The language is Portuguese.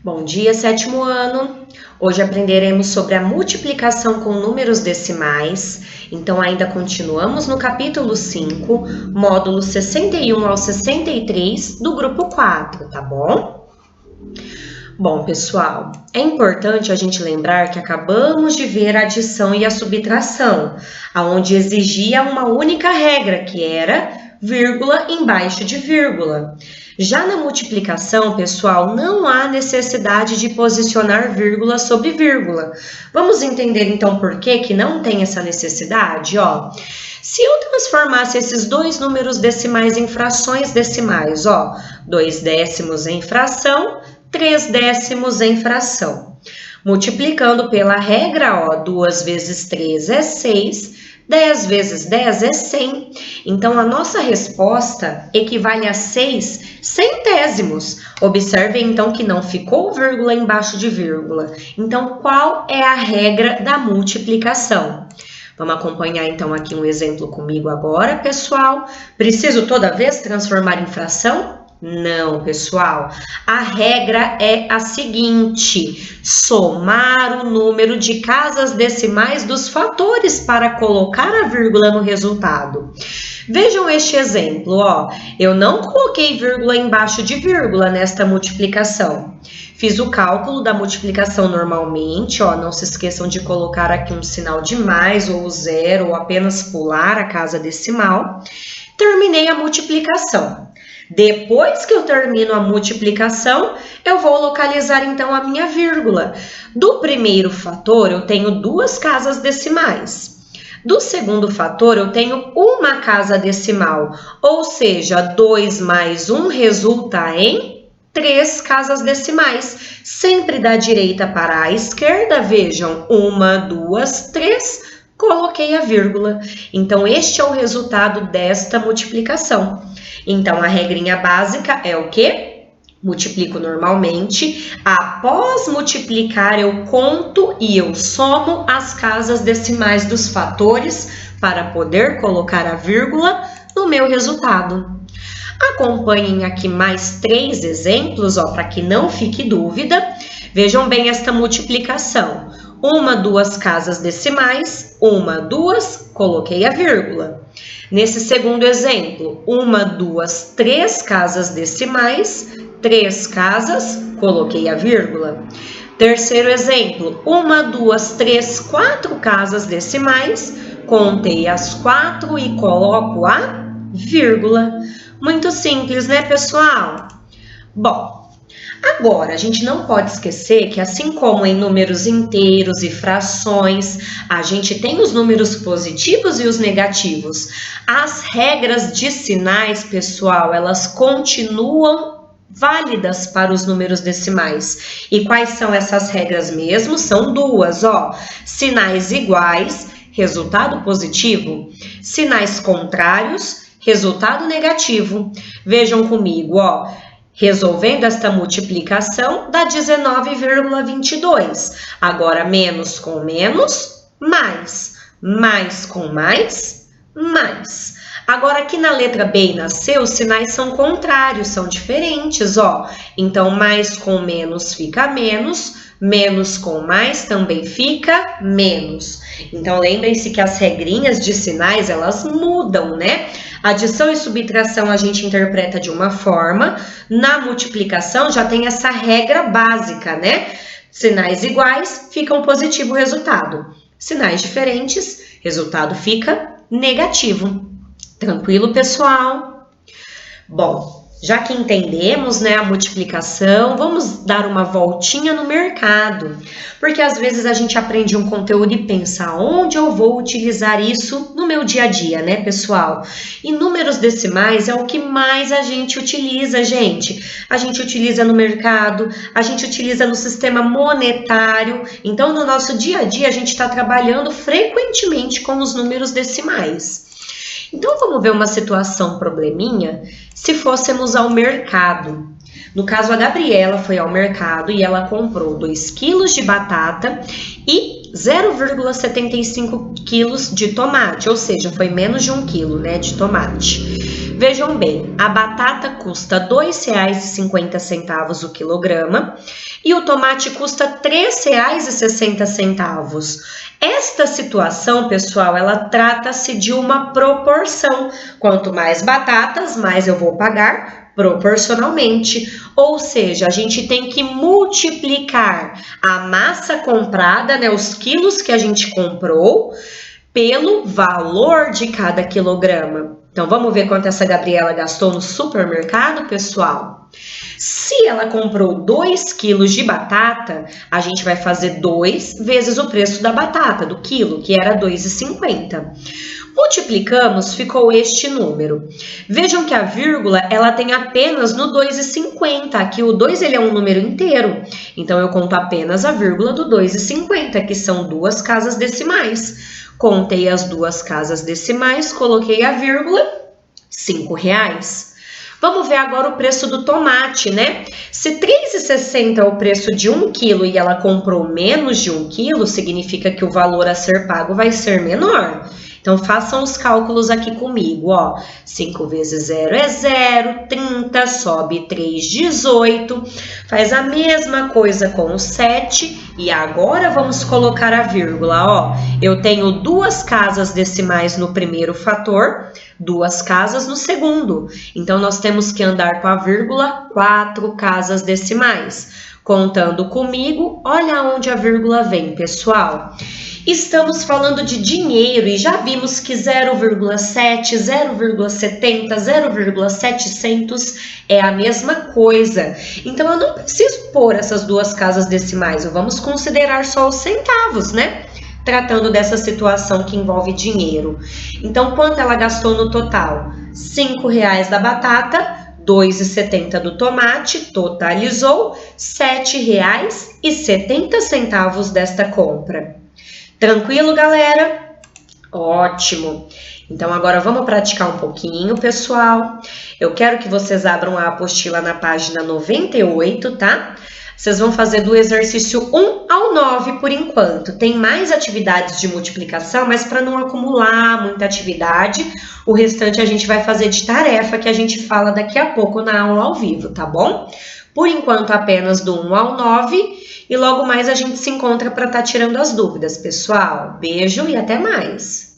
Bom dia, sétimo ano! Hoje aprenderemos sobre a multiplicação com números decimais. Então, ainda continuamos no capítulo 5, módulos 61 ao 63 do grupo 4, tá bom? Bom, pessoal, é importante a gente lembrar que acabamos de ver a adição e a subtração, onde exigia uma única regra, que era vírgula embaixo de vírgula. Já na multiplicação, pessoal, não há necessidade de posicionar vírgula sobre vírgula. Vamos entender então por que não tem essa necessidade? Se eu transformasse esses dois números decimais em frações decimais, 2 décimos em fração, 3 décimos em fração. Multiplicando pela regra, 2 vezes 3 é 6, 10 vezes 10 é 100. Então, a nossa resposta equivale a 6 centésimos. Observem, então, que não ficou vírgula embaixo de vírgula. Então, qual é a regra da multiplicação? Vamos acompanhar, então, aqui um exemplo comigo agora, pessoal. Preciso toda vez transformar em fração? Não, pessoal. A regra é a seguinte: somar o número de casas decimais dos fatores para colocar a vírgula no resultado. Vejam este exemplo, eu não coloquei vírgula embaixo de vírgula nesta multiplicação. Fiz o cálculo da multiplicação normalmente, não se esqueçam de colocar aqui um sinal de mais ou zero, ou apenas pular a casa decimal. Terminei a multiplicação. Depois que eu termino a multiplicação, eu vou localizar então a minha vírgula. Do primeiro fator, eu tenho 2 casas decimais. Do segundo fator, eu tenho uma casa decimal, ou seja, 2 mais 1 resulta em 3 casas decimais. Sempre da direita para a esquerda, vejam, 1, 2, 3, coloquei a vírgula. Então, este é o resultado desta multiplicação. Então, a regrinha básica é o quê? Multiplico normalmente. Após multiplicar, eu conto e eu somo as casas decimais dos fatores para poder colocar a vírgula no meu resultado. Acompanhem aqui mais 3 exemplos, para que não fique dúvida. Vejam bem esta multiplicação. 1, 2 casas decimais, 1, 2, coloquei a vírgula. Nesse segundo exemplo, 1, 2, 3 casas decimais, 3 casas, coloquei a vírgula. Terceiro exemplo, 1, 2, 3, 4 casas decimais, contei as 4 e coloco a vírgula. Muito simples, né, pessoal? Bom, agora, a gente não pode esquecer que, assim como em números inteiros e frações, a gente tem os números positivos e os negativos. As regras de sinais, pessoal, elas continuam válidas para os números decimais. E quais são essas regras mesmo? São 2, Sinais iguais, resultado positivo. Sinais contrários, resultado negativo. Vejam comigo, resolvendo esta multiplicação, dá 19,22. Agora, menos com menos, mais. Mais com mais, mais. Agora, aqui na letra B e na C, os sinais são contrários, são diferentes, Então, mais com menos fica menos, menos com mais também fica menos. Então, lembrem-se que as regrinhas de sinais, elas mudam, né? Adição e subtração a gente interpreta de uma forma, na multiplicação já tem essa regra básica, né? Sinais iguais, fica um positivo resultado. Sinais diferentes, resultado fica negativo. Tranquilo, pessoal? Bom, já que entendemos, né, a multiplicação, vamos dar uma voltinha no mercado. Porque às vezes a gente aprende um conteúdo e pensa, onde eu vou utilizar isso no meu dia a dia, né, pessoal? E números decimais é o que mais a gente utiliza, gente. A gente utiliza no mercado, a gente utiliza no sistema monetário. Então, no nosso dia a dia, a gente está trabalhando frequentemente com os números decimais. Então, vamos ver uma situação probleminha se fôssemos ao mercado. No caso, a Gabriela foi ao mercado e ela comprou 2 quilos de batata e 0,75 quilos de tomate, ou seja, foi menos de 1 quilo, né, de tomate. Vejam bem, a batata custa R$ 2,50 o quilograma e o tomate custa R$ 3,60. Esta situação, pessoal, ela trata-se de uma proporção. Quanto mais batatas, mais eu vou pagar proporcionalmente. Ou seja, a gente tem que multiplicar a massa comprada, né, os quilos que a gente comprou, pelo valor de cada quilograma. Então, vamos ver quanto essa Gabriela gastou no supermercado, pessoal? Se ela comprou 2 quilos de batata, a gente vai fazer 2 vezes o preço da batata, do quilo, que era R$ 2,50. Multiplicamos, ficou este número. Vejam que a vírgula, ela tem apenas no 2,50. Aqui o 2 ele é um número inteiro. Então, eu conto apenas a vírgula do 2,50, que são 2 casas decimais. Contei as 2 casas decimais, coloquei a vírgula, R$ 5,00. Vamos ver agora o preço do tomate, né? Se R$ 3,60 é o preço de 1 quilo e ela comprou menos de 1 quilo, significa que o valor a ser pago vai ser menor. Então, façam os cálculos aqui comigo, ó. 5 vezes 0 é 0, 30, sobe 3, 18. Faz a mesma coisa com o 7. E agora vamos colocar a vírgula, ó. Eu tenho 2 casas decimais no primeiro fator, 2 casas no segundo. Então, nós temos que andar com a vírgula 4 casas decimais. Contando comigo, olha onde a vírgula vem, pessoal. Estamos falando de dinheiro e já vimos que 0,7, 0,70, 0,700 é a mesma coisa. Então, eu não preciso pôr essas 2 casas decimais, vamos considerar só os centavos, né? Tratando dessa situação que envolve dinheiro. Então, quanto ela gastou no total? R$ 5,00 da batata, R$ 2,70 do tomate, totalizou R$ 7,70 desta compra. Tranquilo, galera? Ótimo! Então, agora vamos praticar um pouquinho, pessoal. Eu quero que vocês abram a apostila na página 98, tá? Vocês vão fazer do exercício 1 ao 9 por enquanto. Tem mais atividades de multiplicação, mas para não acumular muita atividade, o restante a gente vai fazer de tarefa, que a gente fala daqui a pouco na aula ao vivo, tá bom? Por enquanto, apenas do 1 ao 9, e logo mais a gente se encontra para estar tirando as dúvidas, pessoal. Beijo e até mais!